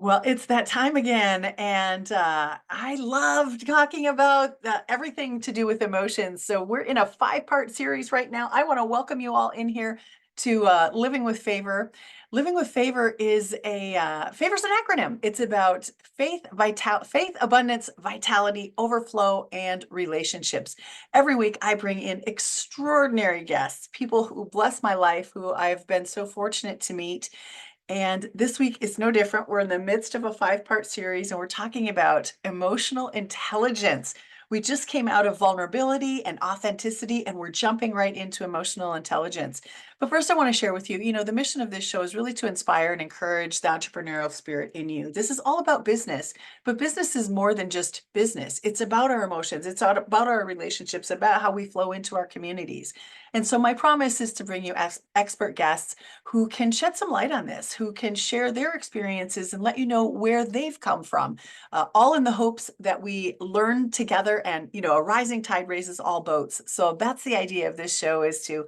Well, it's that time again, and I loved talking about everything to do with emotions. So we're in a five-part series right now. I want to welcome you all in here to Living with Favor. Living with Favor is Favor's an acronym. It's about faith, abundance, vitality, overflow, and relationships. Every week, I bring in extraordinary guests, people who bless my life, who I've been so fortunate to meet. And this week is no different. We're in the midst of a five-part series, and we're talking about emotional intelligence. We just came out of vulnerability and authenticity, and we're jumping right into emotional intelligence. But first, I want to share with you, the mission of this show is really to inspire and encourage the entrepreneurial spirit in you. This is all about business, but business is more than just business. It's about our emotions. It's about our relationships, about how we flow into our communities. And so my promise is to bring you expert guests who can shed some light on this, who can share their experiences and let you know where they've come from, all in the hopes that we learn together. And a rising tide raises all boats. So that's the idea of this show, is to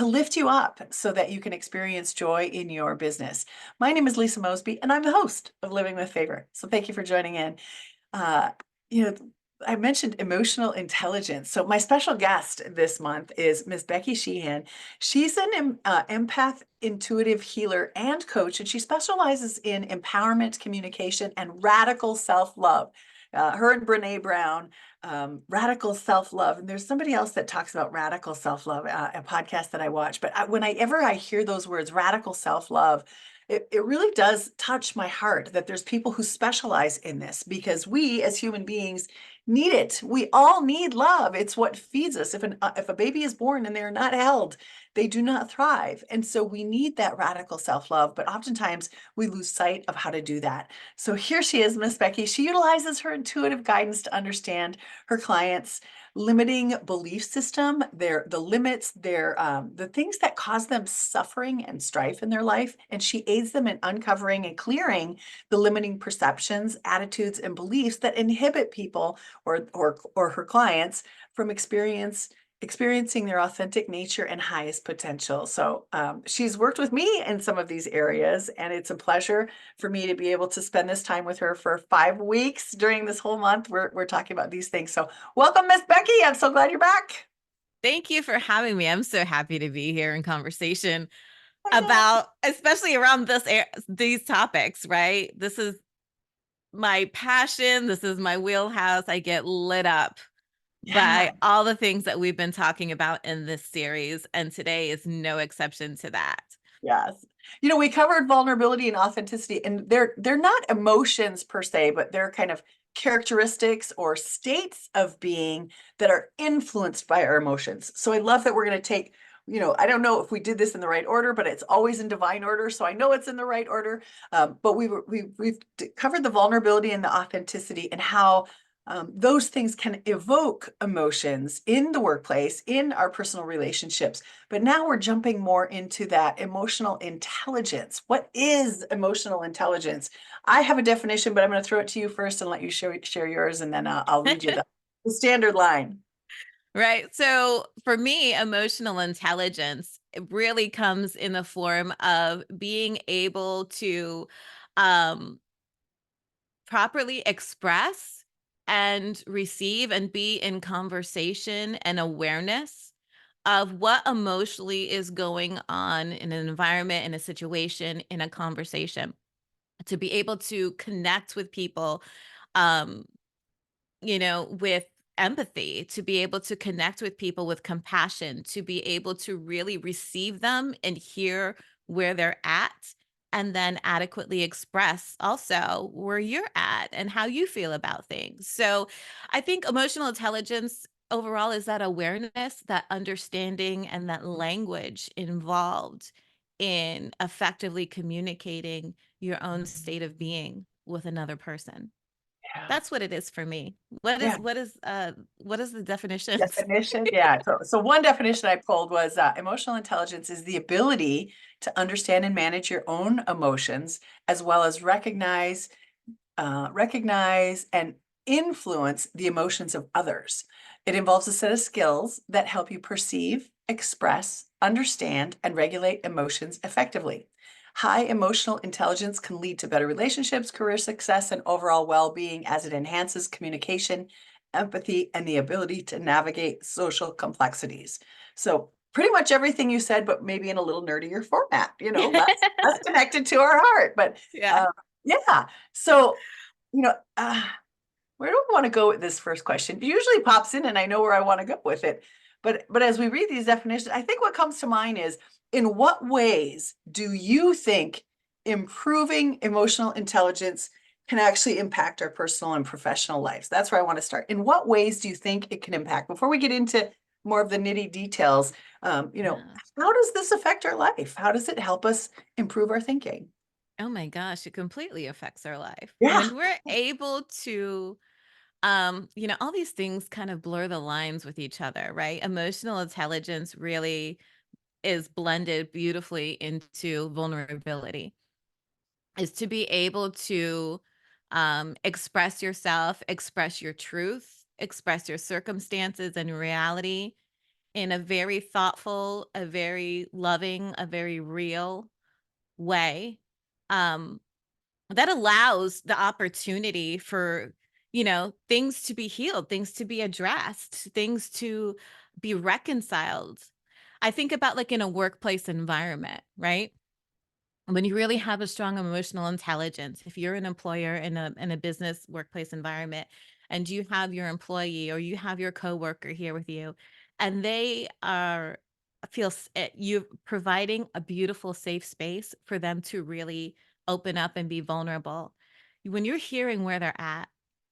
lift you up so that you can experience joy in your business. My name is Lisa Mosbey, and I'm the host of Living with Favor. So thank you for joining in. Uh, you know, I mentioned emotional intelligence. So my special guest this month is Miss Becky Sheehan. She's an empath, intuitive healer, and coach, and she specializes in empowerment, communication, and radical self-love. Her and Brene Brown, radical self-love. And there's somebody else that talks about radical self-love, a podcast that I watch. But whenever I hear those words, radical self-love, it really does touch my heart that there's people who specialize in this, because we as human beings need it. We all need love. It's what feeds us. If a baby is born and they're not held, they do not thrive. And so we need that radical self-love, but oftentimes we lose sight of how to do that. So here she is, Miss Becky. She utilizes her intuitive guidance to understand her clients' limiting belief system, the limits, the things that cause them suffering and strife in their life, and she aids them in uncovering and clearing the limiting perceptions, attitudes, and beliefs that inhibit people or her clients from experiencing their authentic nature and highest potential. So she's worked with me in some of these areas, and it's a pleasure for me to be able to spend this time with her for 5 weeks during this whole month. We're talking about these things. So welcome, Miss Becky. I'm so glad you're back. Thank you for having me. I'm so happy to be here in conversation I know. about, especially around these topics, right? This is my passion. This is my wheelhouse. I get lit up Yeah. by all the things that we've been talking about in this series, and today is no exception to that. Yes. We covered vulnerability and authenticity, and they're not emotions per se, but they're kind of characteristics or states of being that are influenced by our emotions. So I love that we're going to take, I don't know if we did this in the right order, but it's always in divine order. So I know it's in the right order. But we've covered the vulnerability and the authenticity, and how those things can evoke emotions in the workplace, in our personal relationships. But now we're jumping more into that emotional intelligence. What is emotional intelligence? I have a definition, but I'm going to throw it to you first and let you share yours, and then I'll read you the standard line. Right. So for me, emotional intelligence, it really comes in the form of being able to um, properly express and receive and be in conversation and awareness of what emotionally is going on in an environment, in a situation, in a conversation, to be able to connect with people, um, with empathy, to be able to connect with people with compassion, to be able to really receive them and hear where they're at, and then adequately express also where you're at and how you feel about things. So I think emotional intelligence overall is that awareness, that understanding, and that language involved in effectively communicating your own state of being with another person. Yeah. That's what it is for me. What Yeah. is what is the definitions? Definition. Yeah. So one definition I pulled was emotional intelligence is the ability to understand and manage your own emotions, as well as recognize and influence the emotions of others. It involves a set of skills that help you perceive, express, understand, and regulate emotions effectively. High emotional intelligence can lead to better relationships, career success, and overall well-being as it enhances communication, empathy, and the ability to navigate social complexities. So pretty much everything you said, but maybe in a little nerdier format, less connected to our heart. But Yeah. uh, yeah. So, you know, where do I want to go with this first question? It usually pops in and I know where I want to go with it. But as we read these definitions, I think what comes to mind is, in what ways do you think improving emotional intelligence can actually impact our personal and professional lives? That's where I want to start. In what ways do you think it can impact? Before we get into more of the nitty details, Yeah. how does this affect our life? How does it help us improve our thinking? Oh my gosh, it completely affects our life. Yeah. When we're able to all these things kind of blur the lines with each other, right? Emotional intelligence really is blended beautifully into vulnerability. Is to be able to express yourself, express your truth, express your circumstances and reality in a very thoughtful, a very loving, a very real way. Um, that allows the opportunity for, things to be healed, things to be addressed, things to be reconciled. I think about like in a workplace environment, right? When you really have a strong emotional intelligence, if you're an employer in a business workplace environment and you have your employee or you have your coworker here with you and they are you providing a beautiful safe space for them to really open up and be vulnerable. When you're hearing where they're at,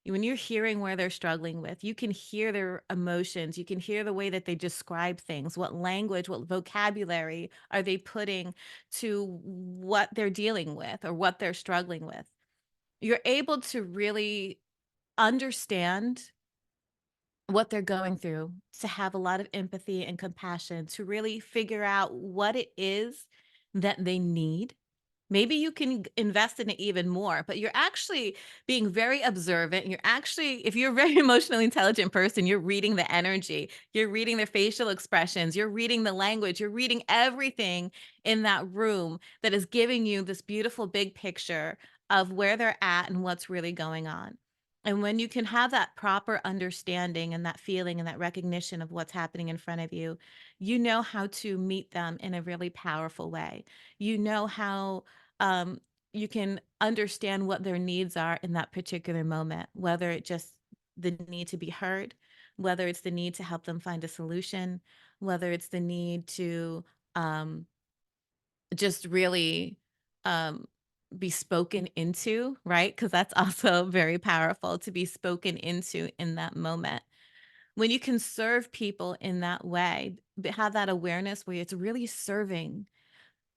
when you're hearing where they're struggling with, you can hear their emotions, you can hear the way that they describe things, what language, what vocabulary are they putting to what they're dealing with or what they're struggling with. You're able to really understand what they're going through, to have a lot of empathy and compassion, to really figure out what it is that they need. Maybe you can invest in it even more, but you're actually being very observant. You're actually, if you're a very emotionally intelligent person, you're reading the energy, you're reading their facial expressions, you're reading the language, you're reading everything in that room that is giving you this beautiful big picture of where they're at and what's really going on. And when you can have that proper understanding and that feeling and that recognition of what's happening in front of you, you know how to meet them in a really powerful way. You know how um, you can understand what their needs are in that particular moment, whether it just the need to be heard, whether it's the need to help them find a solution, whether it's the need to um, just really um, be spoken into, right? Because that's also very powerful to be spoken into in that moment. When you can serve people in that way, have that awareness where it's really serving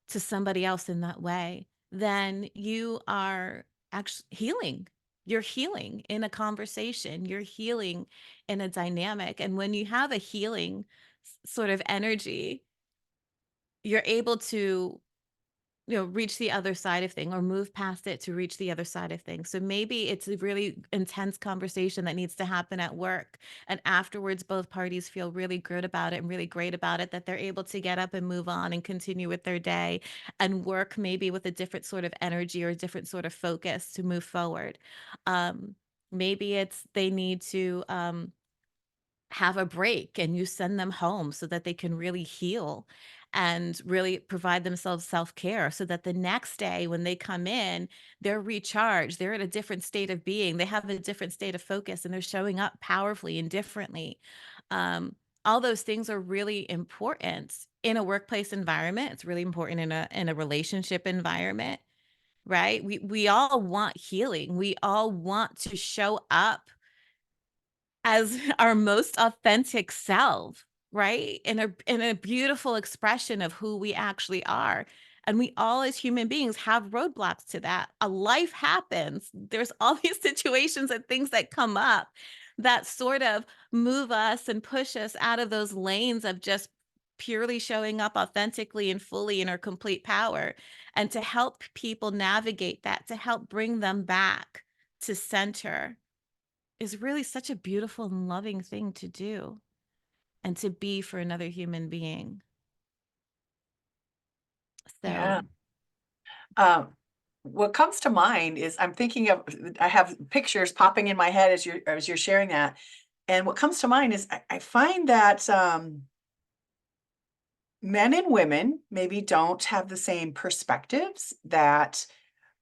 to somebody else in that way, then you are actually healing. You're healing in a conversation, you're healing in a dynamic. And when you have a healing sort of energy, you're able to reach the other side of thing or move past it to reach the other side of things. So maybe it's a really intense conversation that needs to happen at work. And afterwards, both parties feel really good about it and really great about it, that they're able to get up and move on and continue with their day and work maybe with a different sort of energy or a different sort of focus to move forward. Um, Maybe it's they need to have a break and you send them home so that they can really heal and really provide themselves self-care so that the next day when they come in, they're recharged, they're in a different state of being, they have a different state of focus and they're showing up powerfully and differently. um, all those things are really important in a workplace environment. It's really important in a relationship environment, right? We all want healing, we all want to show up as our most authentic self, right? In a beautiful expression of who we actually are. And we all as human beings have roadblocks to that. A life happens. There's all these situations and things that come up that sort of move us and push us out of those lanes of just purely showing up authentically and fully in our complete power. And to help people navigate that, to help bring them back to center is really such a beautiful and loving thing to do and to be for another human being. Yeah. So, Um, what comes to mind is I'm thinking of I have pictures popping in my head as you're sharing that. And what comes to mind is I find that men and women maybe don't have the same perspectives that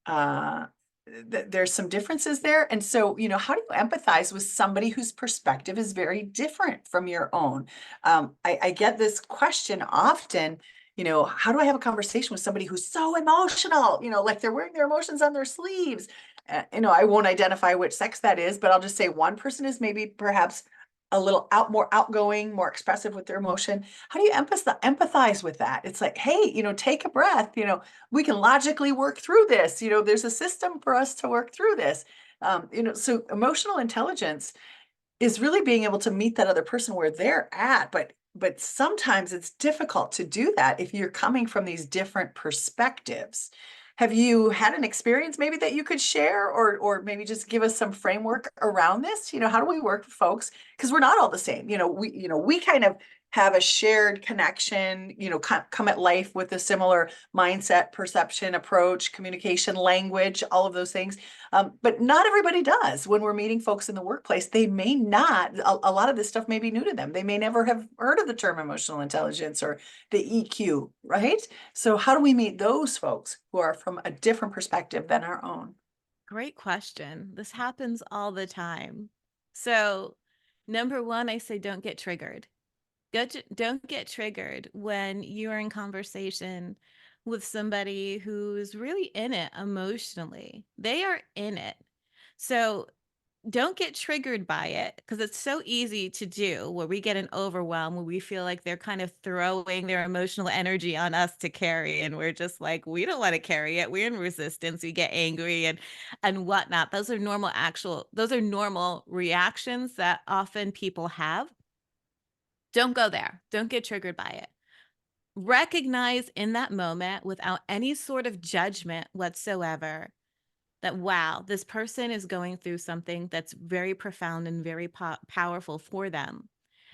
uh there's some differences there. And so, how do you empathize with somebody whose perspective is very different from your own? I get this question often, how do I have a conversation with somebody who's so emotional, like they're wearing their emotions on their sleeves? I won't identify which sex that is, but I'll just say one person is maybe perhaps a little more outgoing, more expressive with their emotion. How do you empathize with that? It's like, hey, take a breath, we can logically work through this. There's a system for us to work through this. So emotional intelligence is really being able to meet that other person where they're at, but sometimes it's difficult to do that if you're coming from these different perspectives. Have you had an experience maybe that you could share, or maybe just give us some framework around this? How do we work with folks? Because we're not all the same. We kind of have a shared connection, come at life with a similar mindset, perception, approach, communication, language, all of those things. But not everybody does. When we're meeting folks in the workplace, they may not, a lot of this stuff may be new to them. They may never have heard of the term emotional intelligence or the EQ, right? So, how do we meet those folks who are from a different perspective than our own? Great question. This happens all the time. So, number one, I say don't get triggered. Don't get triggered when you are in conversation with somebody who's really in it emotionally. They are in it. So don't get triggered by it because it's so easy to do where we get an overwhelm, where we feel like they're kind of throwing their emotional energy on us to carry. And we're just like, we don't want to carry it. We're in resistance. We get angry and whatnot. Those are normal reactions that often people have. Don't go there. Don't get triggered by it. Recognize in that moment without any sort of judgment whatsoever that, wow, this person is going through something that's very profound and very powerful for them.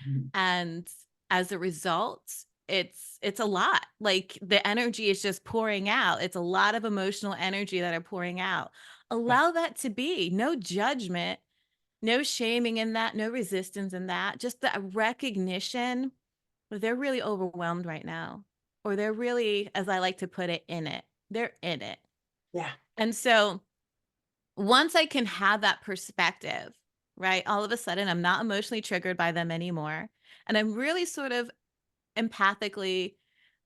Mhm. And as a result, it's a lot. Like the energy is just pouring out. It's a lot of emotional energy that are pouring out. Yeah. Allow that to be. No judgment, no shaming in that, no resistance in that. Just the recognition that they're really overwhelmed right now, or they're really, as I like to put it, in it. They're in it. Yeah. And so once I can have that perspective, right, all of a sudden I'm not emotionally triggered by them anymore. And I'm really sort of empathically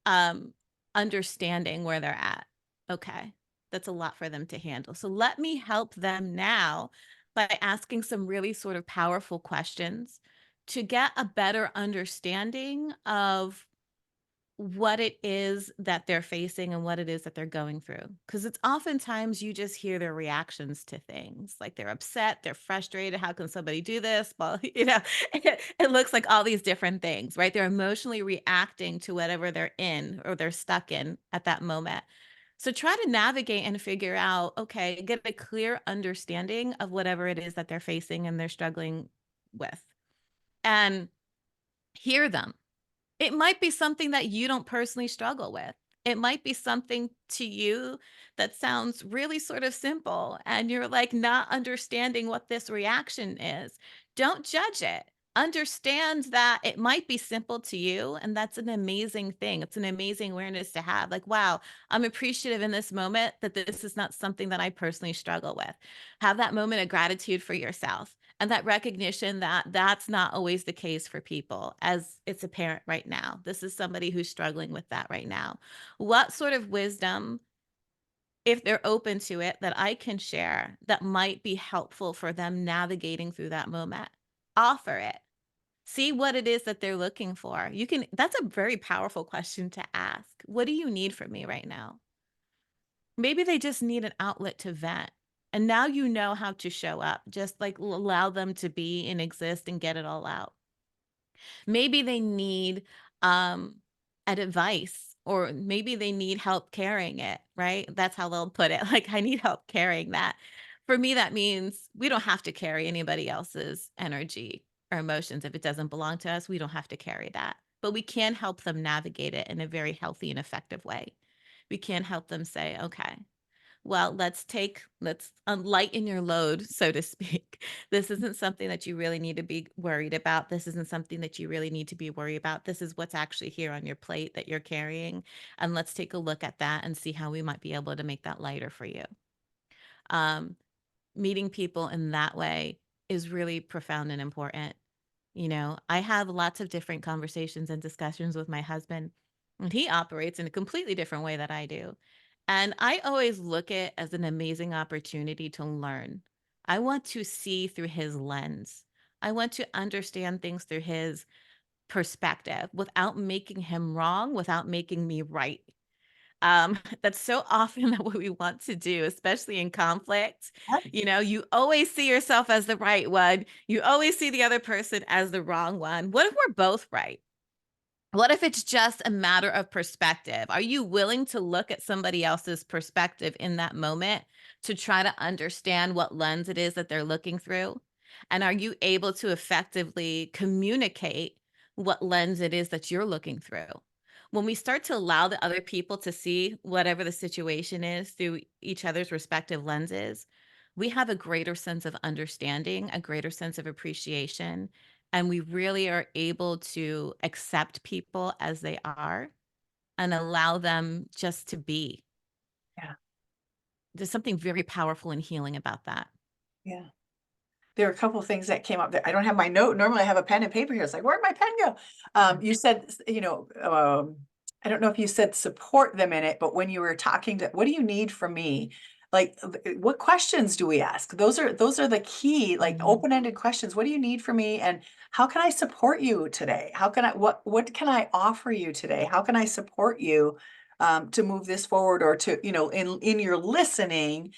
um, understanding where they're at. Okay, that's a lot for them to handle. So let me help them now by asking some really sort of powerful questions to get a better understanding of what it is that they're facing and what it is that they're going through. Because it's oftentimes you just hear their reactions to things. Like they're upset, they're frustrated. How can somebody do this? Well, it looks like all these different things, right? They're emotionally reacting to whatever they're in or they're stuck in at that moment. So try to navigate and figure out, okay, get a clear understanding of whatever it is that they're facing and they're struggling with. And hear them. It might be something that you don't personally struggle with. It might be something to you that sounds really sort of simple and you're like not understanding what this reaction is. Don't judge it. Understand that it might be simple to you, and that's an amazing thing. It's an amazing awareness to have. Like, wow, I'm appreciative in this moment that this is not something that I personally struggle with. Have that moment of gratitude for yourself and that recognition that that's not always the case for people, as it's apparent right now. This is somebody who's struggling with that right now. What sort of wisdom, if they're open to it, that I can share that might be helpful for them navigating through that moment? Offer it. See what it is that they're looking for. That's a very powerful question to ask. What do you need from me right now? Maybe they just need an outlet to vent. And now you know how to show up. Just like allow them to be and exist and get it all out. Maybe they need um advice, or maybe they need help carrying it, right? That's how they'll put it. Like, I need help carrying that. For me, that means we don't have to carry anybody else's energy or emotions. If it doesn't belong to us, we don't have to carry that. But we can help them navigate it in a very healthy and effective way. we can help them say, okay, well, let's lighten your load, so to speak. This isn't something that you really need to be worried about. This isn't something that you really need to be worried about. This is what's actually here on your plate that you're carrying. And let's take a look at that and see how we might be able to make that lighter for you. Um, Meeting people in that way is really profound and important. You know, I have lots of different conversations and discussions with my husband, and he operates in a completely different way that I do. And I always look at it as an amazing opportunity to learn. I want to see through his lens. I want to understand things through his perspective without making him wrong, without making me right. That's so often what we want to do, especially in conflict. You know, you always see yourself as the right one. You always see the other person as the wrong one. What if we're both right? What if it's just a matter of perspective? Are you willing to look at somebody else's perspective in that moment to try to understand what lens it is that they're looking through? And are you able to effectively communicate what lens it is that you're looking through? When we start to allow the other people to see whatever the situation is through each other's respective lenses, we have a greater sense of understanding, a greater sense of appreciation, and we really are able to accept people as they are and allow them just to be. Yeah. There's something very powerful and healing about that. Yeah. There are a couple of things that came up that I don't have my note. Normally I have a pen and paper here. It's like, where'd my pen go? You said, I don't know if you said support them in it, but when you were talking to, what do you need from me? Like, what questions do we ask? Those are the key, like Mhm. open-ended questions. What do you need from me? And how can I support you today? What can I offer you today? How can I support you to move this forward or to, in your listening,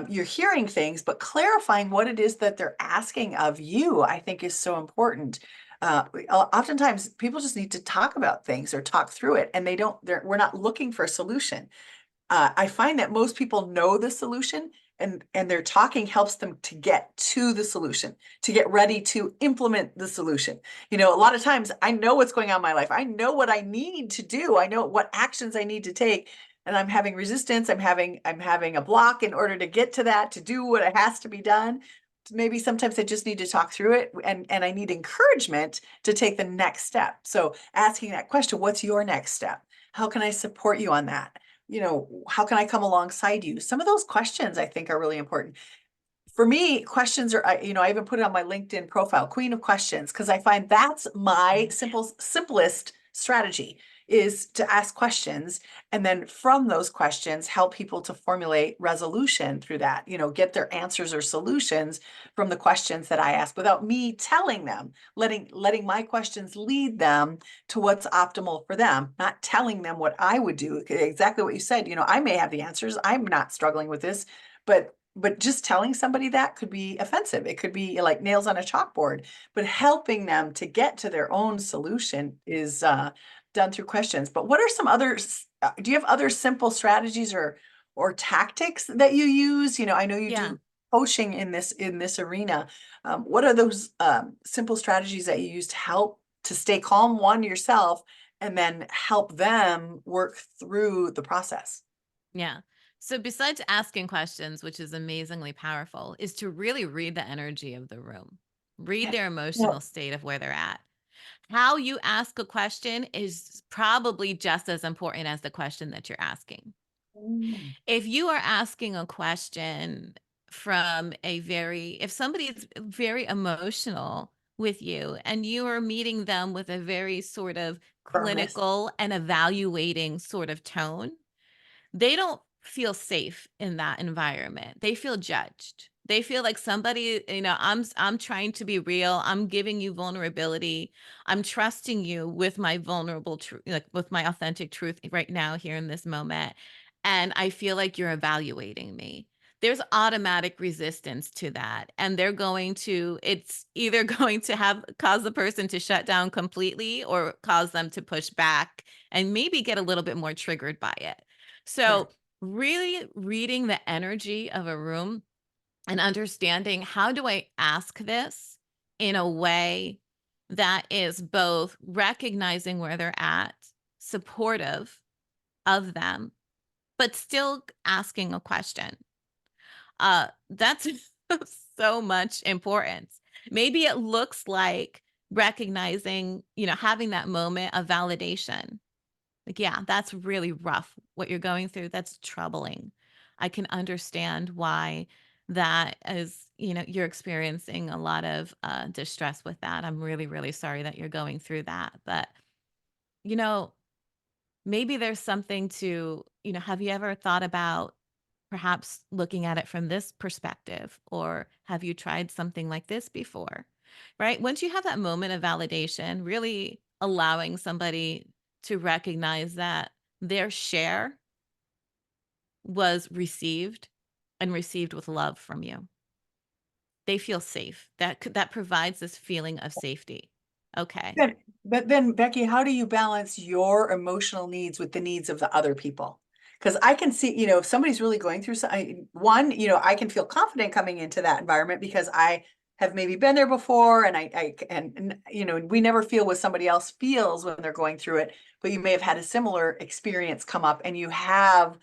you're hearing things, but clarifying what it is that they're asking of you, I think is so important. Oftentimes people just need to talk about things or talk through it, and we're not looking for a solution. I find that most people know the solution, and their talking helps them to get to the solution, to get ready to implement the solution. A lot of times I know what's going on in my life. I know what I need to do. I know what actions I need to take, and I'm having resistance. I'm having a block in order to get to that, to do what it has to be done. Maybe sometimes I just need to talk through it, and I need encouragement to take the next step. So asking that question, what's your next step? How can I support you on that? How can I come alongside you? Some of those questions I think are really important. For me, questions are, I even put it on my LinkedIn profile, Queen of Questions, because I find that's my simplest strategy is to ask questions. And then from those questions, help people to formulate resolution through that, get their answers or solutions from the questions that I ask without me telling them, letting my questions lead them to what's optimal for them, not telling them what I would do. Exactly what you said. I may have the answers. I'm not struggling with this, but just telling somebody that could be offensive. It could be like nails on a chalkboard, but helping them to get to their own solution is done through questions. But what are some others? Do you have other simple strategies or tactics that you use? I know you Yeah. do coaching in this arena. What are those simple strategies that you use to help to stay calm, one yourself, and then help them work through the process? Yeah. So besides asking questions, which is amazingly powerful, is to really read the energy of the room. Read Yeah. their Yeah. emotional state of where they're at. How you ask a question is probably just as important as the question that you're asking. Mm, If you are asking a question from if somebody is very emotional with you and you are meeting them with a very sort of firmness. clinical and evaluating sort of tone, they don't feel safe in that environment. They feel judged. They feel like somebody, I'm trying to be real. I'm giving you vulnerability. I'm trusting you with my vulnerable truth, like with my authentic truth right now here in this moment. And I feel like you're evaluating me. There's automatic resistance to that. And it's either going to have cause the person to shut down completely or cause them to push back and maybe get a little bit more triggered by it. Yeah. So, really reading the energy of a room and understanding, how do I ask this in a way that is both recognizing where they're at, supportive of them, but still asking a question. That's so much importance. Maybe it looks like recognizing, having that moment of validation. Like, yeah, that's really rough what you're going through. That's troubling. I can understand why that is, you're experiencing a lot of distress with that. I'm really, really sorry that you're going through that. But, you know, maybe there's something to, have you ever thought about perhaps looking at it from this perspective? Or have you tried something like this before? Right? Once you have that moment of validation, really allowing somebody to recognize that their share was received and received with love from you. They feel safe. That provides this feeling of safety. Okay. But then, Becky, how do you balance your emotional needs with the needs of the other people? Because I can see, if somebody's really going through one, I can feel confident coming into that environment because I have maybe been there before, and we never feel what somebody else feels when they're going through it, but you may have had a similar experience come up, and you have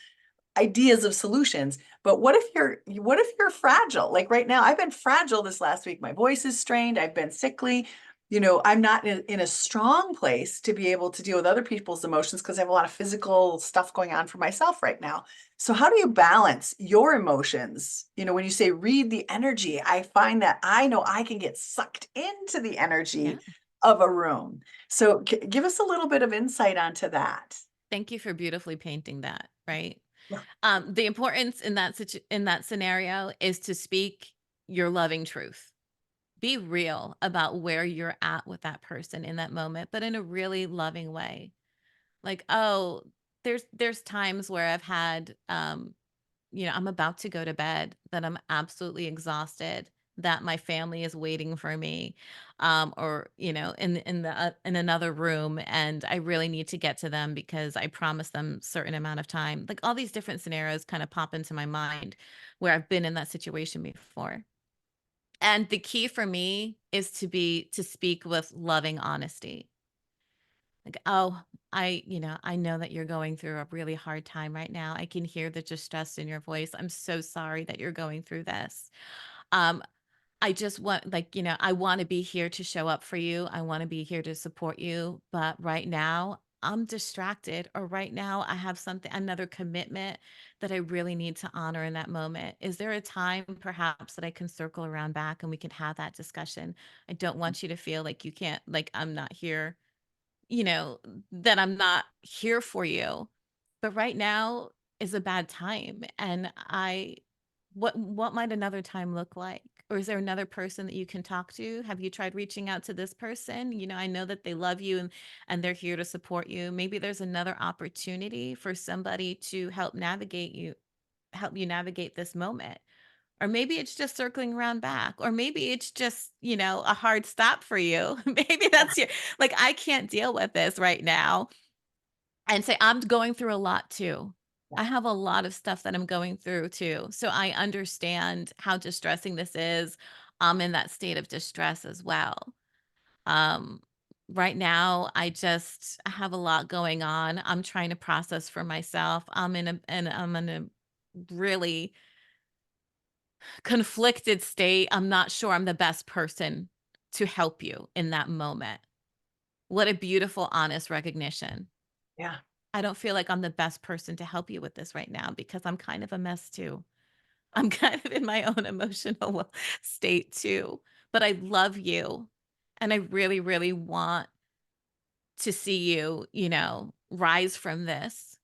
ideas of solutions. But what if you're fragile? Like right now, I've been fragile this last week. My voice is strained. I've been sickly. I'm not in a strong place to be able to deal with other people's emotions because I have a lot of physical stuff going on for myself right now. So how do you balance your emotions? When you say read the energy, I find that I know I can get sucked into the Yeah. energy of a room. So give us a little bit of insight onto that. Thank you for beautifully painting that, right? Yeah. The importance in in that scenario is to speak your loving truth. Be real about where you're at with that person in that moment, but in a really loving way. Like, oh, there's times where I've had I'm about to go to bed, that I'm absolutely exhausted, that my family is waiting for me, or in another room, and I really need to get to them because I promised them certain amount of time. Like all these different scenarios kind of pop into my mind where I've been in that situation before. And the key for me is to speak with loving honesty. Like, oh, I know that you're going through a really hard time right now. I can hear the distress in your voice. I'm so sorry that you're going through this. Um, I just want, like, I want to be here to show up for you. I want to be here to support you. But right now, I'm distracted, or right now, I have another commitment that I really need to honor in that moment. Is there a time perhaps that I can circle around back and we can have that discussion? I don't want you to feel like you can't, like, I'm not here, you know, that I'm not here for you. But right now is a bad time. And what might another time look like? Or is there another person that you can talk to? Have you tried reaching out to this person? I know that they love you and they're here to support you. Maybe there's another opportunity for somebody to help you navigate this moment. Or maybe it's just circling around back. Or maybe it's just, a hard stop for you. Maybe that's your, like, I can't deal with this right now. And say, I'm going through a lot too. Yeah. I have a lot of stuff that I'm going through too. So I understand how distressing this is. I'm in that state of distress as well. Um, right now, I have a lot going on. I'm trying to process for myself. I'm in a really conflicted state. I'm not sure I'm the best person to help you in that moment. What a beautiful, honest recognition. Yeah. I don't feel like I'm the best person to help you with this right now because I'm kind of a mess too. I'm kind of in my own emotional state too. But I love you. And I really, really want to see you, rise from this.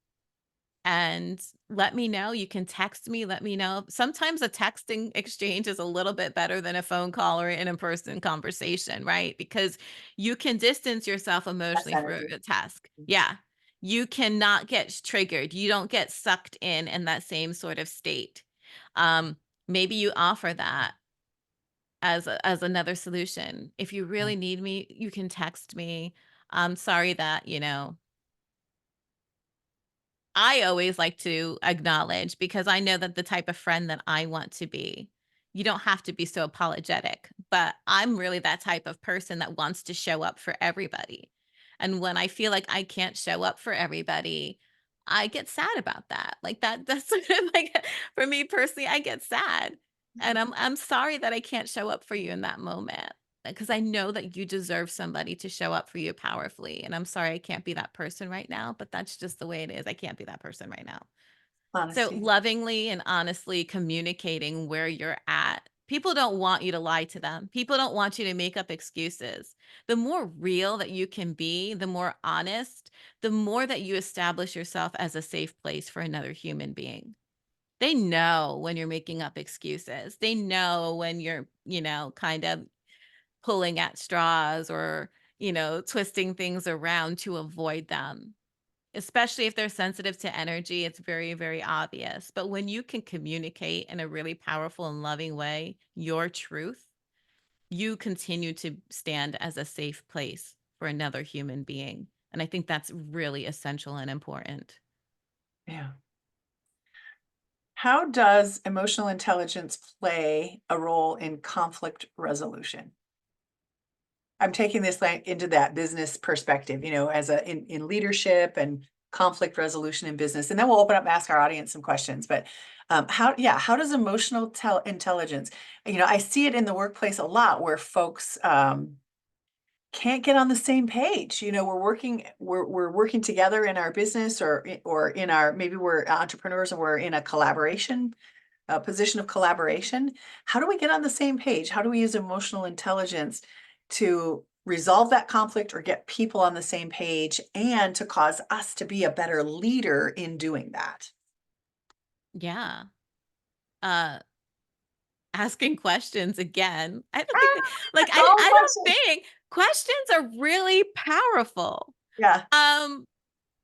And let me know. You can text me, let me know. Sometimes a texting exchange is a little bit better than a phone call or an in-person conversation, right? Because you can distance yourself That's emotionally for energy. a task. Yeah. You cannot get triggered. You don't get sucked in that same sort of state. Um, maybe you offer that as another solution. If you Yeah. really need me, you can text me. I'm sorry that, I always like to acknowledge, because I know that the type of friend that I want to be, you don't have to be so apologetic, but I'm really that type of person that wants to show up for everybody. And when I feel like I can't show up for everybody, I get sad about that. Like that's sort of like for me personally, I get sad. And I'm sorry that I can't show up for you in that moment because I know that you deserve somebody to show up for you powerfully. And I'm sorry I can't be that person right now, but that's just the way it is. I can't be that person right now. So Honesty. lovingly and honestly communicating where you're at. People don't want you to lie to them. People don't want you to make up excuses. The more real that you can be, the more honest, the more that you establish yourself as a safe place for another human being. They know when you're making up excuses. They know when you're, kind of pulling at straws or, twisting things around to avoid them. Especially if they're sensitive to energy, it's very, very obvious. But when you can communicate in a really powerful and loving way your truth, you continue to stand as a safe place for another human being. And I think that's really essential and important. Yeah. How does emotional intelligence play a role in conflict resolution? I'm taking this like into that business perspective, as in leadership and conflict resolution in business. And then we'll open up and ask our audience some questions. But how does emotional intelligence, I see it in the workplace a lot where folks can't get on the same page. We're working together in our business or in our, maybe we're entrepreneurs and we're in a position of collaboration. How do we get on the same page? How do we use emotional intelligence to resolve that conflict or get people on the same page and to cause us to be a better leader in doing that? Yeah. Uh Asking questions again. I don't think that, Ah, like all the I don't questions. think questions are really powerful. Yeah. Um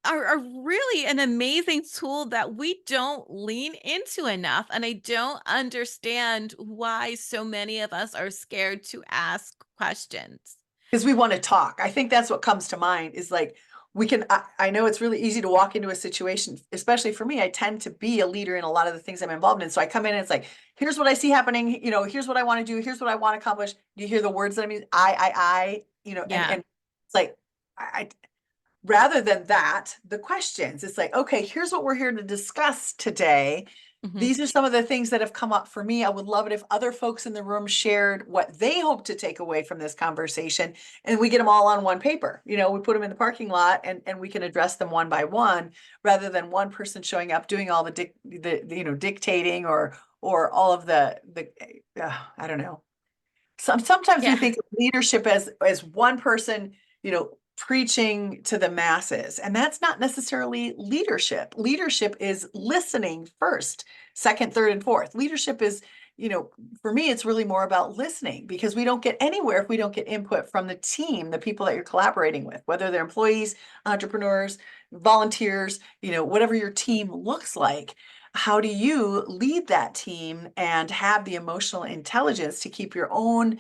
are really an amazing tool that we don't lean into enough, and I don't understand why so many of us are scared to ask questions. Because we want to talk. I think that's what comes to mind is like I know it's really easy to walk into a situation, especially for me. I tend to be a leader in a lot of the things I'm involved in. So I come in and it's like, here's what I see happening, here's what I want to do, here's what I want to accomplish. Do you hear the words that I mean? And Yeah. it's like I rather than that, the questions, it's like, okay, here's what we're here to discuss today. Mhm. These are some of the things that have come up for me. I would love it if other folks in the room shared what they hope to take away from this conversation and we get them all on one paper. We put them in the parking lot and we can address them one by one rather than one person showing up doing all dictating or all of I don't know. Sometimes we Yeah. think of leadership as one person, preaching to the masses, and that's not necessarily leadership. Leadership is listening first, second, third, and fourth. Leadership is, for me, it's really more about listening because we don't get anywhere if we don't get input from the team, the people that you're collaborating with, whether they're employees, entrepreneurs, volunteers, whatever your team looks like. How do you lead that team and have the emotional intelligence to keep your own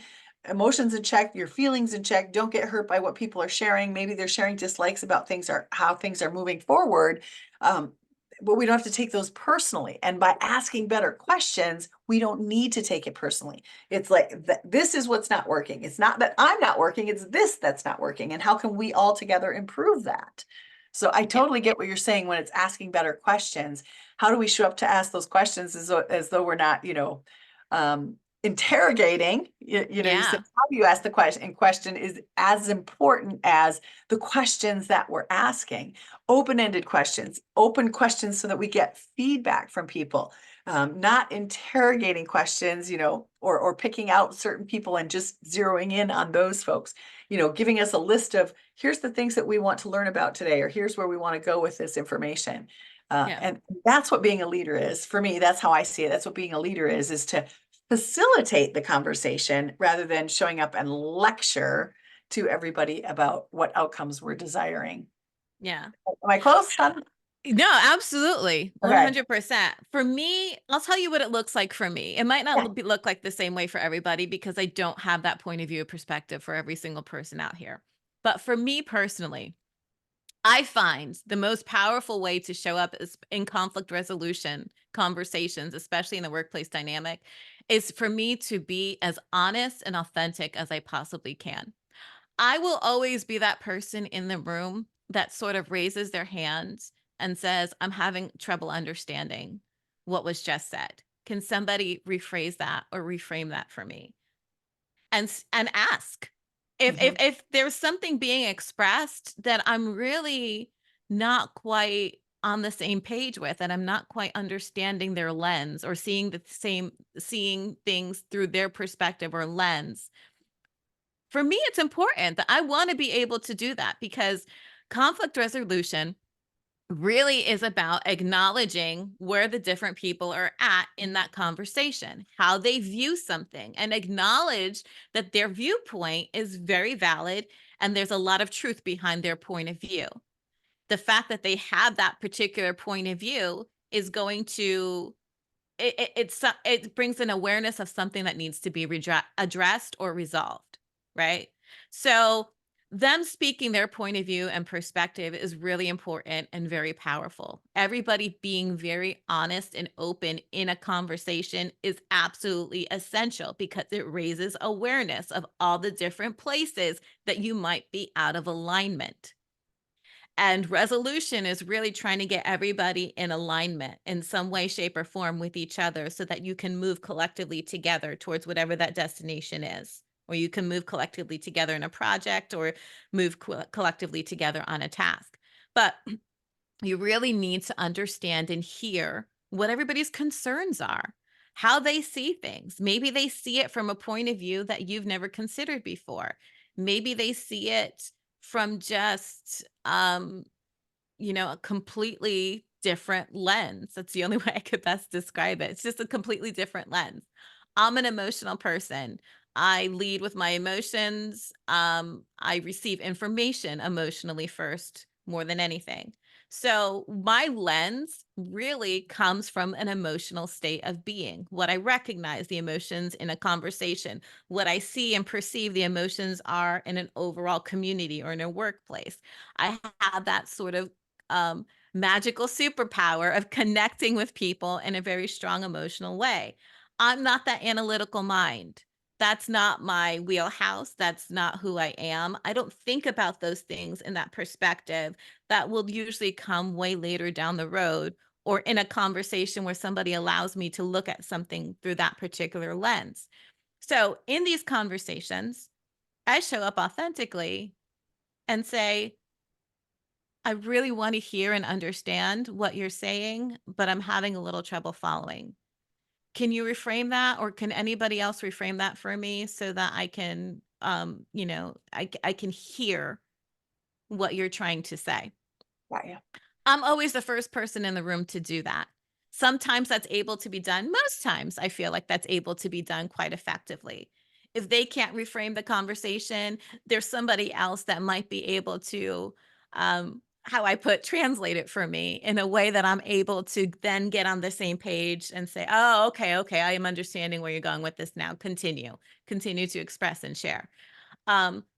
emotions in check, your feelings in check? Don't get hurt by what people are sharing. Maybe they're sharing dislikes about things or how things are moving forward. Um, but we don't have to take those personally. And by asking better questions, we don't need to take it personally. It's like, this is what's not working. It's not that I'm not working, it's this that's not working. And how can we all together improve that? So I Yeah. totally get what you're saying when it's asking better questions. How do we show up to ask those questions as though we're not, interrogating? You said Yeah. how do you ask the question, and question is as important as the questions that we're asking. Open-ended questions, open questions so that we get feedback from people, not interrogating questions, or picking out certain people and just zeroing in on those folks, giving us a list of here's the things that we want to learn about today, or here's where we want to go with this information. Yeah. And that's what being a leader is. For me, that's how I see it. That's what being a leader is to facilitate the conversation rather than showing up and lecture to everybody about what outcomes we're desiring. Yeah. Am I close, son? No, absolutely. Okay. 100%. For me, I'll tell you what it looks like for me. It might not Yeah. look like the same way for everybody because I don't have that point of view perspective for every single person out here. But for me personally, I find the most powerful way to show up is in conflict resolution conversations, especially in the workplace dynamic, is for me to be as honest and authentic as I possibly can. I will always be that person in the room that sort of raises their hands and says, I'm having trouble understanding what was just said. Can somebody rephrase that or reframe that for me? And ask Mhm. if there's something being expressed that I'm really not quite on the same page with, and I'm not quite understanding their lens or seeing things through their perspective or lens. For me, it's important that I want to be able to do that, because conflict resolution really is about acknowledging where the different people are at in that conversation, how they view something, and acknowledge that their viewpoint is very valid and there's a lot of truth behind their point of view. The fact that they have that particular point of view is going to it brings an awareness of something that needs to be addressed or resolved, right? So them speaking their point of view and perspective is really important and very powerful. Everybody being very honest and open in a conversation is absolutely essential, because it raises awareness of all the different places that you might be out of alignment. And resolution is really trying to get everybody in alignment in some way, shape, or form with each other, so that you can move collectively together towards whatever that destination is. Or you can move collectively together in a project, or move collectively together on a task. But you really need to understand and hear what everybody's concerns are, how they see things. Maybe they see it from a point of view that you've never considered before. Maybe they see it from just a completely different lens. That's the only way I could best describe it. It's just a completely different lens. I'm an emotional person. I lead with my emotions. I receive information emotionally first more than anything. So my lens really comes from an emotional state of being. What I recognize the emotions in a conversation, what I see and perceive the emotions are in an overall community or in a workplace. I have that sort of magical superpower of connecting with people in a very strong emotional way. I'm not that analytical mind. That's not my wheelhouse. That's not who I am. I don't think about those things in that perspective. That will usually come way later down the road, or in a conversation where somebody allows me to look at something through that particular lens. So in these conversations, I show up authentically and say, I really want to hear and understand what you're saying, but I'm having a little trouble following. Can you reframe that, or can anybody else reframe that for me, so that I can, I can hear what you're trying to say? Got you. I'm always the first person in the room to do that. Sometimes that's able to be done. Most times I feel like that's able to be done quite effectively. If they can't reframe the conversation, there's somebody else that might be able to, how I put, translate it for me in a way that I'm able to then get on the same page and say, oh, okay, I am understanding where you're going with this now. Continue to express and share.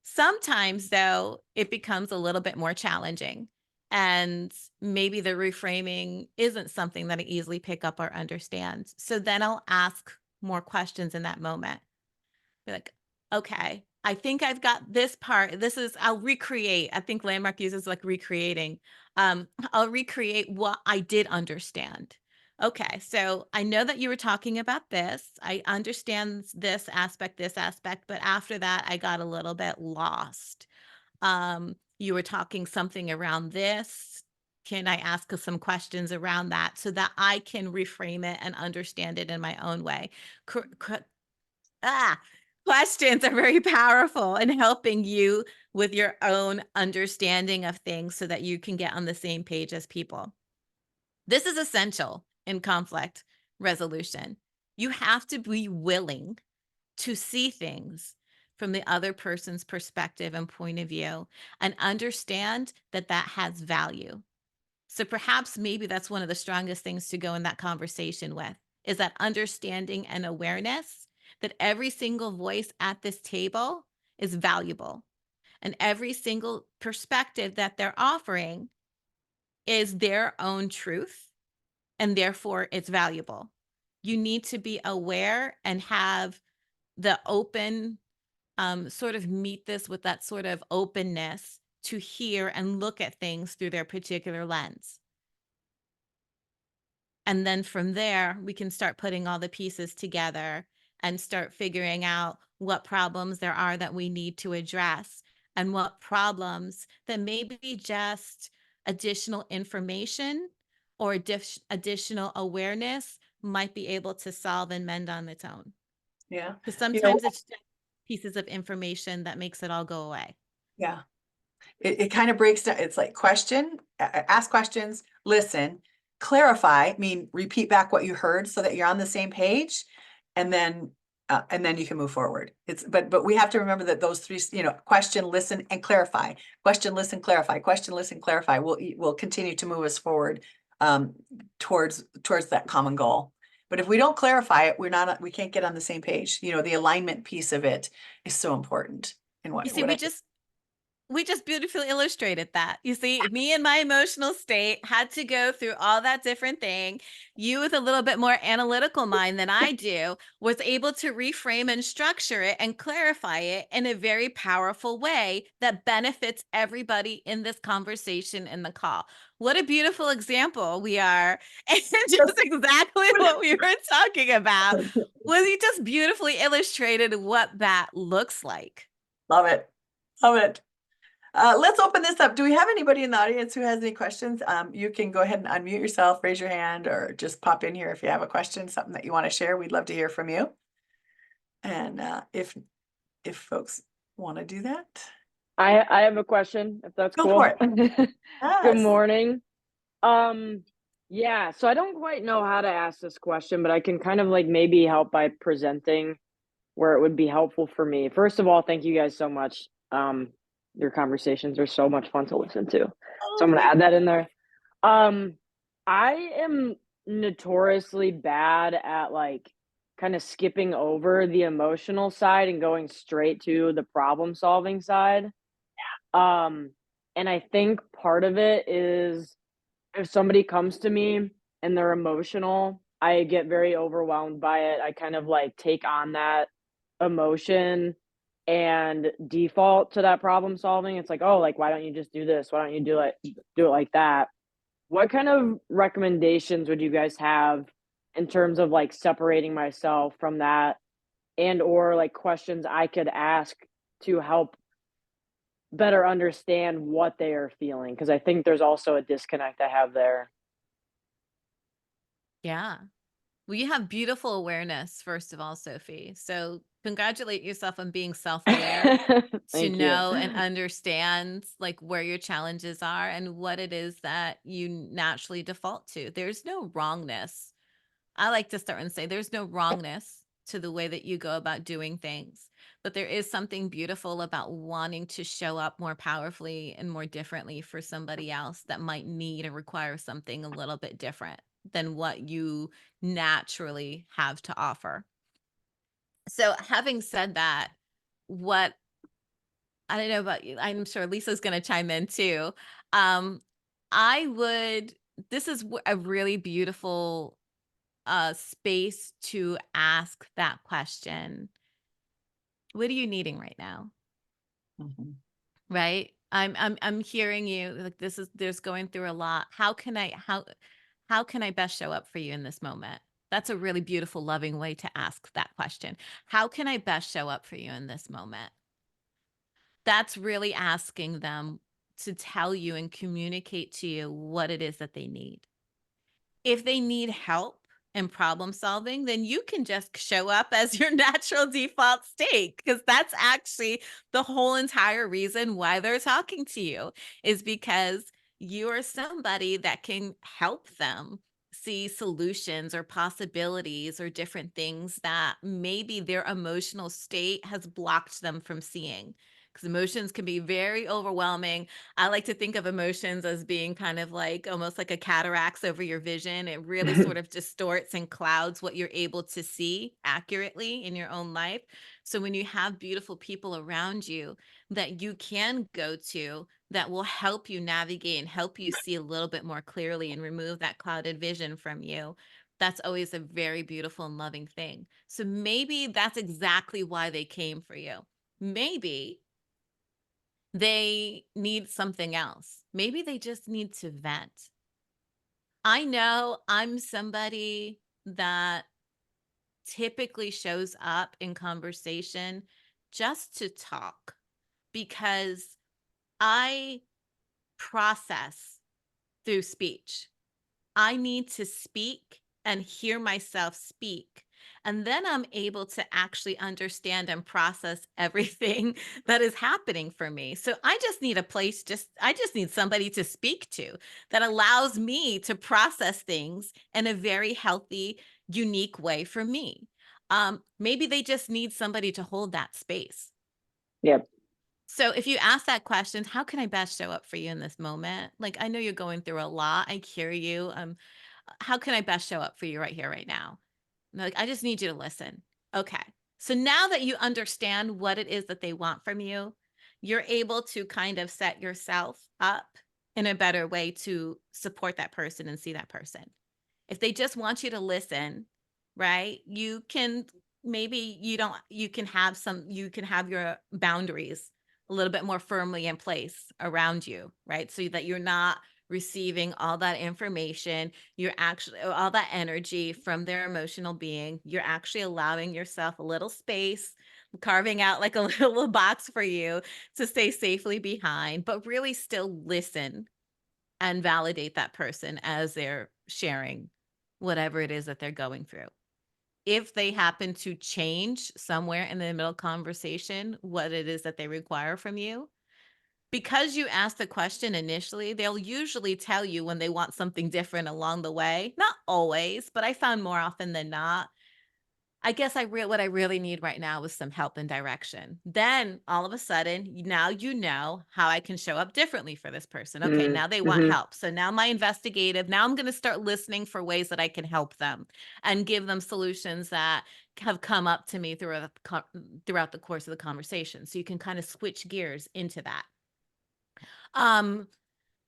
Sometimes though, it becomes a little bit more challenging, and maybe the reframing isn't something that I easily pick up or understand. So then I'll ask more questions in that moment. Be like, okay, I think I've got this part. I'll recreate. I think Landmark uses like recreating. I'll recreate what I did understand. Okay, so I know that you were talking about this. I understand this aspect, but after that, I got a little bit lost. You were talking something around this. Can I ask some questions around that, so that I can reframe it and understand it in my own way? Ah, questions are very powerful in helping you with your own understanding of things, so that you can get on the same page as people. This is essential in conflict resolution. You have to be willing to see things from the other person's perspective and point of view, and understand that that has value. So perhaps maybe that's one of the strongest things to go in that conversation with, is that understanding and awareness that every single voice at this table is valuable, and every single perspective that they're offering is their own truth, and therefore it's valuable. You need to be aware and have the open, sort of meet this with that sort of openness to hear and look at things through their particular lens. And then from there, we can start putting all the pieces together and start figuring out what problems there are that we need to address and what problems that maybe just additional information or additional awareness might be able to solve and mend on its own. Yeah. Because You know, sometimes it's just pieces of information that makes it all go away. yeah. It kind of breaks down. It's like ask questions, listen, clarify, mean repeat back what you heard so that you're on the same page, and then you can move forward. But we have to remember that those three, question, listen, and clarify. Question, listen, clarify. Question, listen, clarify. Will continue to move us forward um, towards that common goal. But if we don't clarify it, we can't get on the same page. The alignment piece of it is so important in You see, what I we just beautifully illustrated that. You see, me and my emotional state had to go through all that different thing. You, with a little bit more analytical mind than I do, was able to reframe and structure it and clarify it in a very powerful way that benefits everybody in this conversation in the call. What a beautiful example we are. And just exactly what we were talking about was you just beautifully illustrated what that looks like. love it. Love it. Let's open this up. Do we have anybody in the audience who has any questions? You can go ahead and unmute yourself, raise your hand, or just pop in here if you have a question, something that you want to share. We'd love to hear from you. And if folks want to do that, I have a question, if that's go for cool. it. Good Yes. morning. Yeah, so I don't quite know how to ask this question, but I can kind of like maybe help by presenting where it would be helpful for me. First of all, thank you guys so much. Your conversations are so much fun to listen to. So Oh, I'm gonna thank add that in there. Um, I am notoriously bad at like kind of skipping over the emotional side and going straight to the problem solving side. Um, and I think part of it is if somebody comes to me and they're emotional, I get very overwhelmed by it. I kind of like take on that emotion and default to that problem solving. It's like, oh, like why don't you just do this? Why don't you do it like that? What kind of recommendations would you guys have in terms of like separating myself from that and or like questions I could ask to help better understand what they are feeling? Because I think there's also a disconnect I have there. Yeah. Well, you have beautiful awareness, first of all, Sophie. So congratulate yourself on being self-aware to Thank you. know and understand like where your challenges are and what it is that you naturally default to. There's no wrongness. I like to start and say there's no wrongness to the way that you go about doing things, but there is something beautiful about wanting to show up more powerfully and more differently for somebody else that might need or require something a little bit different than what you naturally have to offer. So, having said that, what I don't know about you, I'm sure Lisa's going to chime in too. Um, I would, this is a really beautiful space to ask that question. What are you needing right now? Mhm. Right? I'm hearing you like there's going through a lot. How can I best show up for you in this moment? That's a really beautiful, loving way to ask that question. How can I best show up for you in this moment? That's really asking them to tell you and communicate to you what it is that they need. If they need help in problem solving, then you can just show up as your natural default state because that's actually the whole entire reason why they're talking to you is because you are somebody that can help them see solutions or possibilities or different things that maybe their emotional state has blocked them from seeing because emotions can be very overwhelming. I like to think of emotions as being kind of like almost like a cataracts over your vision. It really sort of distorts and clouds what you're able to see accurately in your own life. So when you have beautiful people around you that you can go to that will help you navigate and help you see a little bit more clearly and remove that clouded vision from you, that's always a very beautiful and loving thing. So maybe that's exactly why they came for you. Maybe they need something else. Maybe they just need to vent. I know I'm somebody that typically shows up in conversation just to talk because I process through speech. I need to speak and hear myself speak. And then I'm able to actually understand and process everything that is happening for me. So I just need a place, I just need somebody to speak to that allows me to process things in a very healthy, unique way for me. Maybe they just need somebody to hold that space. Yep. So if you ask that question, how can I best show up for you in this moment? Like, I know you're going through a lot. I hear you. How can I best show up for you right here, right now? And they're like, I just need you to listen. Okay. So now that you understand what it is that they want from you, you're able to kind of set yourself up in a better way to support that person and see that person. If they just want you to listen, right? You can maybe you don't you can have you can have your boundaries a little bit more firmly in place around you, right? So that you're not receiving all that information, you're actually all that energy from their emotional being. You're actually allowing yourself a little space, carving out like a little box for you to stay safely behind, but really still listen and validate that person as they're sharing whatever it is that they're going through. If they happen to change somewhere in the middle conversation, what it is that they require from you, because you asked the question initially, they'll usually tell you when they want something different along the way. Not always, but I found more often than not, I guess what I really need right now is some help and direction. Then all of a sudden, now you know how I can show up differently for this person. Okay, now they want Mm-hmm. help. So now my investigative, now I'm going to start listening for ways that I can help them and give them solutions that have come up to me throughout the course of the conversation. So you can kind of switch gears into that. Um,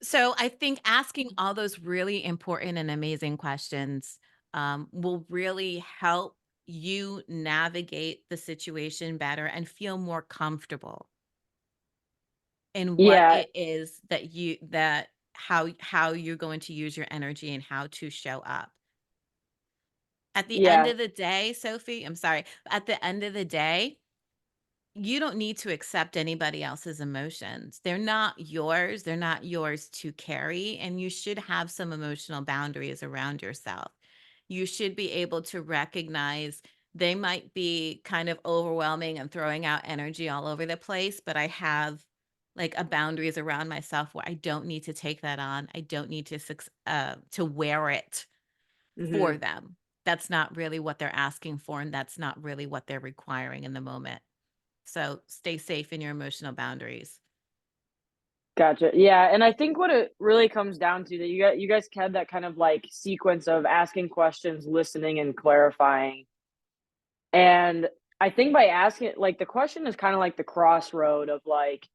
so I think asking all those really important and amazing questions will really help you navigate the situation better and feel more comfortable in what Yeah, it is that how you're going to use your energy and how to show up. At the end yeah. of the day, Sophie, I'm sorry, at the end of the day, you don't need to accept anybody else's emotions. They're not yours. They're not yours to carry. And you should have some emotional boundaries around yourself. You should be able to recognize they might be kind of overwhelming and throwing out energy all over the place, but I have like a boundaries around myself where I don't need to take that on. I don't need to wear it Mm-hmm. for them. That's not really what they're asking for, and that's not really what they're requiring in the moment. So stay safe in your emotional boundaries. Gotcha. Yeah, and I think what it really comes down to that you guys had that kind of like sequence of asking questions, listening, and clarifying. And I think by asking like the question is kind of like the crossroad of like,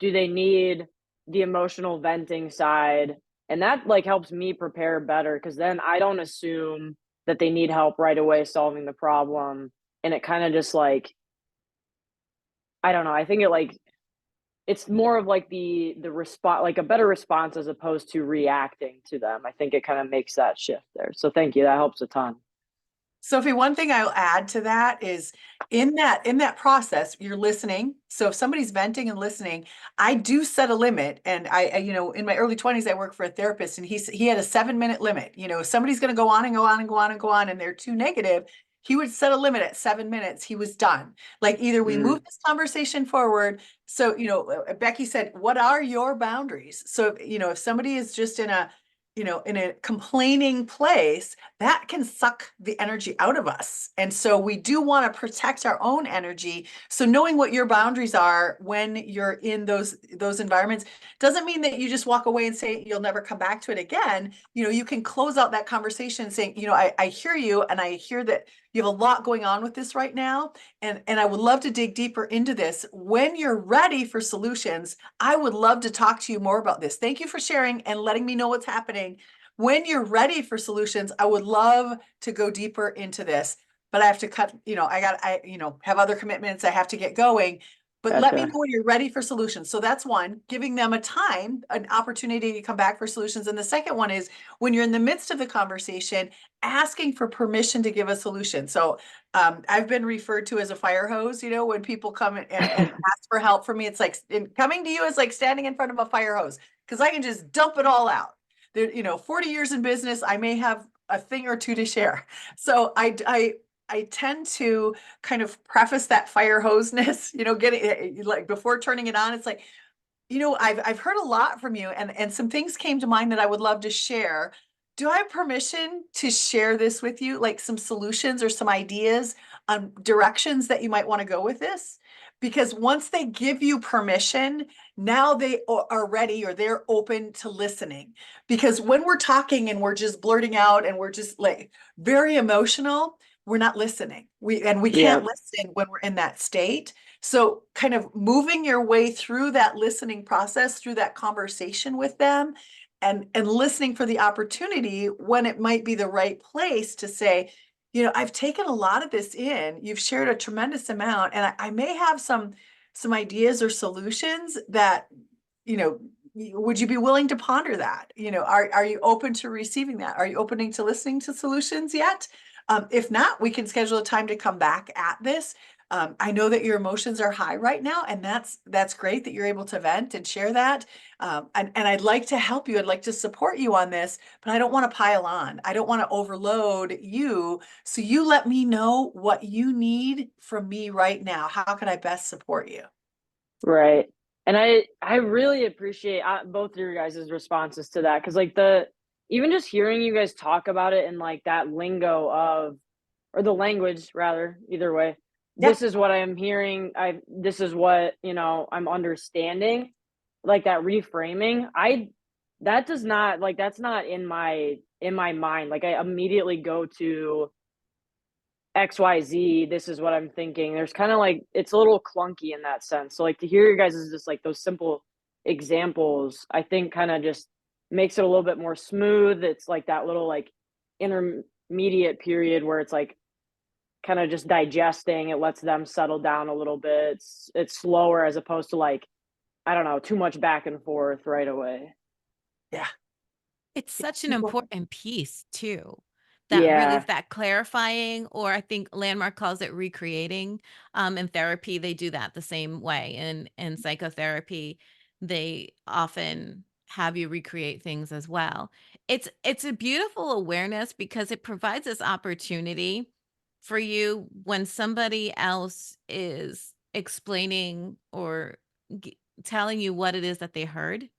do they need the emotional venting side? And that like helps me prepare better because then I don't assume that they need help right away solving the problem. And it kind of just like, I don't know, I think it like it's more of like the response, like a better response as opposed to reacting to them. I think it kind of makes that shift there. So thank you. That helps a ton. Sophie, one thing I'll add to that is in that process, you're listening. So if somebody's venting and listening, I do set a limit. And in my early 20s, I worked for a therapist and he had a 7-minute limit. If somebody's going to go on and go on and go on and go on and they're too negative, he would set a limit at 7 minutes. He was done. Like either we move Mm, this conversation forward. So, Becky said, what are your boundaries? So, if somebody is just in a complaining place, that can suck the energy out of us. And so we do want to protect our own energy. So knowing what your boundaries are when you're in those environments doesn't mean that you just walk away and say you'll never come back to it again. You can close out that conversation saying, I hear you and I hear that you have a lot going on with this right now. And I would love to dig deeper into this. When you're ready for solutions, I would love to talk to you more about this. Thank you for sharing and letting me know what's happening. When you're ready for solutions, I would love to go deeper into this, but I have to cut, I have other commitments. I have to get going. But let me Gotcha. know when you're ready for solutions. So that's one, giving them a time, an opportunity to come back for solutions. And the second one is when you're in the midst of the conversation, asking for permission to give a solution. So I've been referred to as a fire hose, you know, when people come and ask for help from me, it's like coming to you is like standing in front of a fire hose because I can just dump it all out. There, you know, 40 years in business, I may have a thing or two to share. So I tend to kind of preface that fire hoseness, you know, getting like before turning it on, it's like, you know, I've heard a lot from you and some things came to mind that I would love to share. Do I have permission to share this with you, like some solutions or some ideas on directions that you might want to go with this? Because once they give you permission, now they are ready or they're open to listening. Because when we're talking and we're just blurting out and we're just like very emotional, we're not listening. We can't Yep. listen when we're in that state. So kind of moving your way through that listening process, through that conversation with them and listening for the opportunity when it might be the right place to say, you know, I've taken a lot of this in. You've shared a tremendous amount, and I may have some ideas or solutions that, you know, would you be willing to ponder that? You know, are you open to receiving that? Are you opening to listening to solutions yet? If not, we can schedule a time to come back at this. I know that your emotions are high right now, and that's great that you're able to vent and share that. And I'd like to help you. I'd like to support you on this, but I don't want to pile on. I don't want to overload you. So you let me know what you need from me right now. How can I best support you? Right. And I really appreciate both of your guys' responses to that because like the even just hearing you guys talk about it in like that lingo of or the language rather, either way. Yeah. This is what I'm hearing. I this is what, you know, I'm understanding. Like that reframing. I that does not like that's not in my mind. Like I immediately go to XYZ, this is what I'm thinking. There's kind of like it's a little clunky in that sense. So like to hear you guys is just like those simple examples, I think kind of just makes it a little bit more smooth. It's like that little like intermediate period where it's like kind of just digesting. It lets them settle down a little bit. It's slower as opposed to like I don't know, too much back and forth right away. Yeah. It's Yeah. such an People. important piece too. That really is Yeah. that clarifying, or I think Landmark calls it recreating. In therapy, they do that the same way. In psychotherapy, they often have you recreate things as well. It's a beautiful awareness because it provides this opportunity for you when somebody else is explaining or telling you what it is that they heard.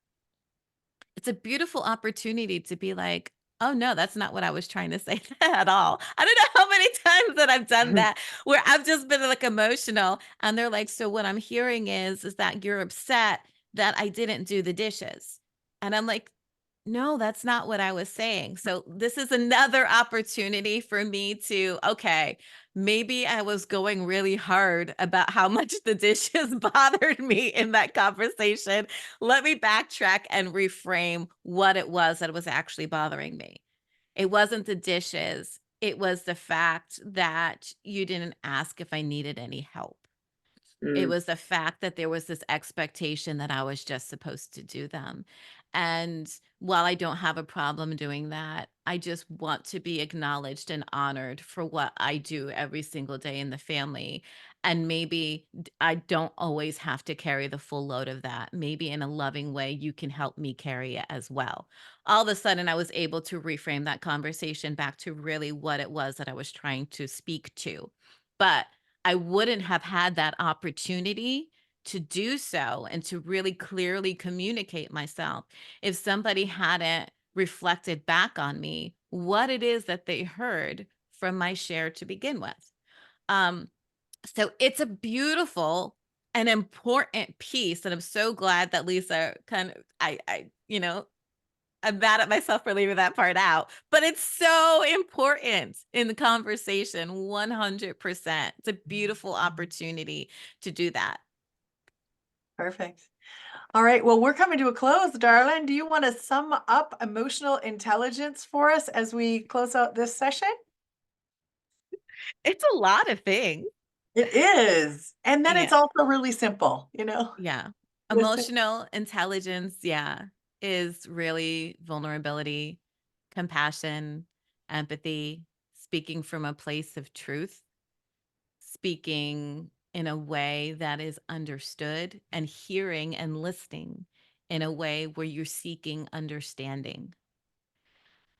It's a beautiful opportunity to be like, "Oh, no, that's not what I was trying to say at all." I don't know how many times that I've done that where I've just been, like, emotional, and they're like, "So what I'm hearing is that you're upset that I didn't do the dishes." And I'm like, "No, that's not what I was saying." So this is another opportunity for me to, okay, maybe I was going really hard about how much the dishes bothered me in that conversation. Let me backtrack and reframe what it was that was actually bothering me. It wasn't the dishes. It was the fact that you didn't ask if I needed any help. It Mm, was the fact that there was this expectation that I was just supposed to do them. And while I don't have a problem doing that, I just want to be acknowledged and honored for what I do every single day in the family. And maybe I don't always have to carry the full load of that. Maybe in a loving way, you can help me carry it as well. All of a sudden, I was able to reframe that conversation back to really what it was that I was trying to speak to. But I wouldn't have had that opportunity to do so and to really clearly communicate myself if somebody hadn't reflected back on me what it is that they heard from my share to begin with. Um, so it's a beautiful and important piece, and I'm so glad that Lisa kind of I'm mad at myself for leaving that part out, but it's so important in the conversation, 100%. It's a beautiful opportunity to do that. Perfect. All right. Well, we're coming to a close, darling. Do you want to sum up emotional intelligence for us as we close out this session? It's a lot of things. It is. And then Yeah. it's also really simple, you know? Yeah. Listen. Emotional intelligence, yeah, is really vulnerability, compassion, empathy, speaking from a place of truth, speaking in a way that is understood, and hearing and listening in a way where you're seeking understanding.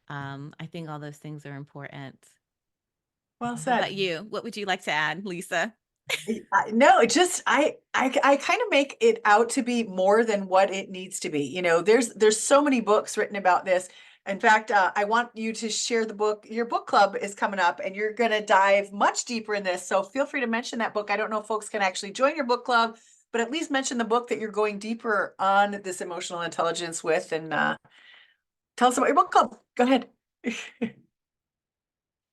I think all those things are important. Well How about said. you? What would you like to add, Lisa? No, it just I kind of make it out to be more than what it needs to be. You know, there's so many books written about this. In fact, I want you to share the book. Your book club is coming up, and you're going to dive much deeper in this. So feel free to mention that book. I don't know if folks can actually join your book club, but at least mention the book that you're going deeper on this emotional intelligence with, and tell us about your book club. Go ahead.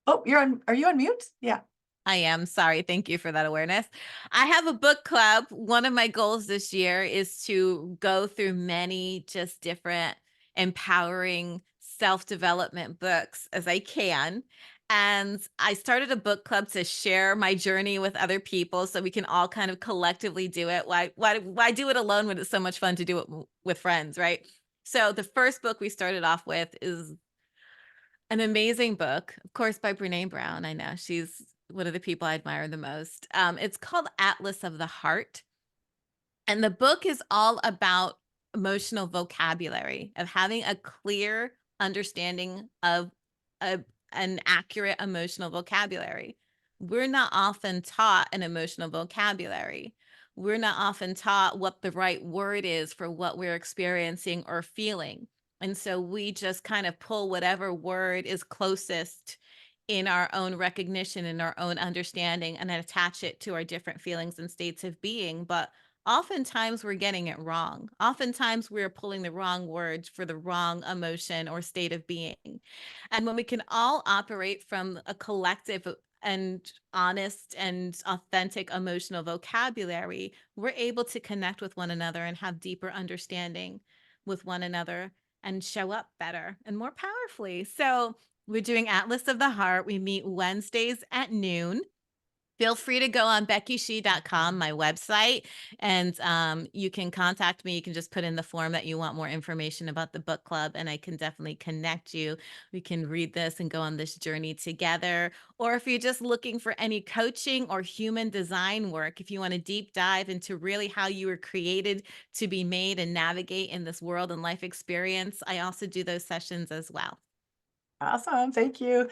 Oh, you're on. Are you on mute? Yeah. I am sorry. Thank you for that awareness. I have a book club. One of my goals this year is to go through many just different empowering self-development books as I can. And I started a book club to share my journey with other people so we can all kind of collectively do it. Why do it alone when it's so much fun to do it with friends, right? So the first book we started off with is an amazing book, of course, by Brene Brown. I know she's one of the people I admire the most. It's called Atlas of the Heart. And the book is all about emotional vocabulary, of having a clear understanding of a, an accurate emotional vocabulary. We're not often taught an emotional vocabulary. We're not often taught what the right word is for what we're experiencing or feeling. And so we just kind of pull whatever word is closest in our own recognition and our own understanding and then attach it to our different feelings and states of being. But oftentimes we're getting it wrong. Oftentimes we're pulling the wrong words for the wrong emotion or state of being. And when we can all operate from a collective and honest and authentic emotional vocabulary, we're able to connect with one another and have deeper understanding with one another and show up better and more powerfully. So we're doing Atlas of the Heart. We meet Wednesdays at noon. Feel free to go on beckyshe.com, my website, and you can contact me. You can just put in the form that you want more information about the book club, and I can definitely connect you. We can read this and go on this journey together. Or if you're just looking for any coaching or human design work, if you want to deep dive into really how you were created to be made and navigate in this world and life experience, I also do those sessions as well. Awesome. Thank you.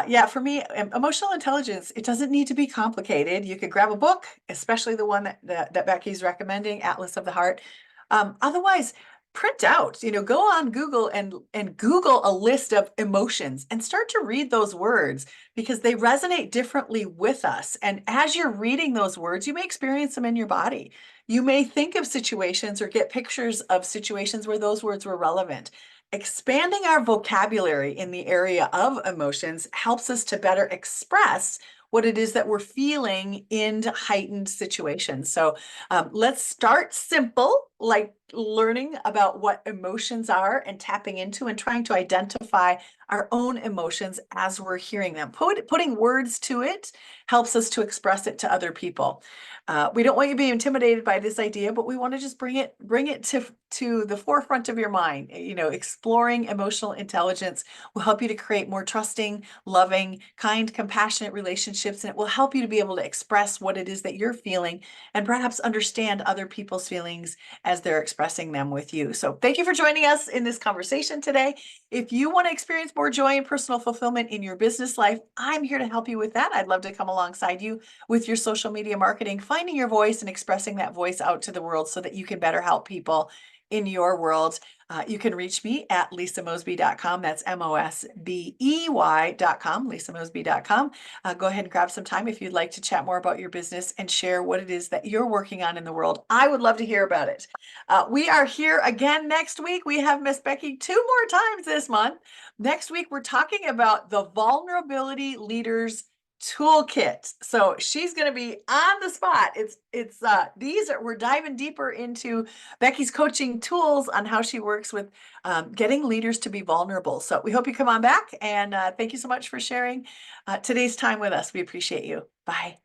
Yeah, for me, emotional intelligence, it doesn't need to be complicated. You could grab a book, especially the one that Becky's recommending, Atlas of the Heart. Otherwise, print out, you know, go on Google and Google a list of emotions and start to read those words because they resonate differently with us. And as you're reading those words, you may experience them in your body. You may think of situations or get pictures of situations where those words were relevant. Expanding our vocabulary in the area of emotions helps us to better express what it is that we're feeling in heightened situations. So let's start simple, like learning about what emotions are and tapping into and trying to identify our own emotions as we're hearing them. Putting words to it helps us to express it to other people. We don't want you to be intimidated by this idea, but we want to just bring it to the forefront of your mind. You know, exploring emotional intelligence will help you to create more trusting, loving, kind, compassionate relationships, and it will help you to be able to express what it is that you're feeling and perhaps understand other people's feelings as they're expressing them with you. So thank you for joining us in this conversation today. If you want to experience more joy and personal fulfillment in your business life, I'm here to help you with that. I'd love to come alongside you with your social media marketing, finding your voice and expressing that voice out to the world so that you can better help people in your world. You can reach me at lisamosbey.com. That's MOSBEY.com, lisamosbey.com. Go ahead and grab some time if you'd like to chat more about your business and share what it is that you're working on in the world. I would love to hear about it. We are here again next week. We have Miss Becky 2 more times this month. Next week, we're talking about the Vulnerability Leaders Toolkit. So she's going to be on the spot. We're diving deeper into Becky's coaching tools on how she works with getting leaders to be vulnerable. So we hope you come on back, and thank you so much for sharing today's time with us. We appreciate you. Bye.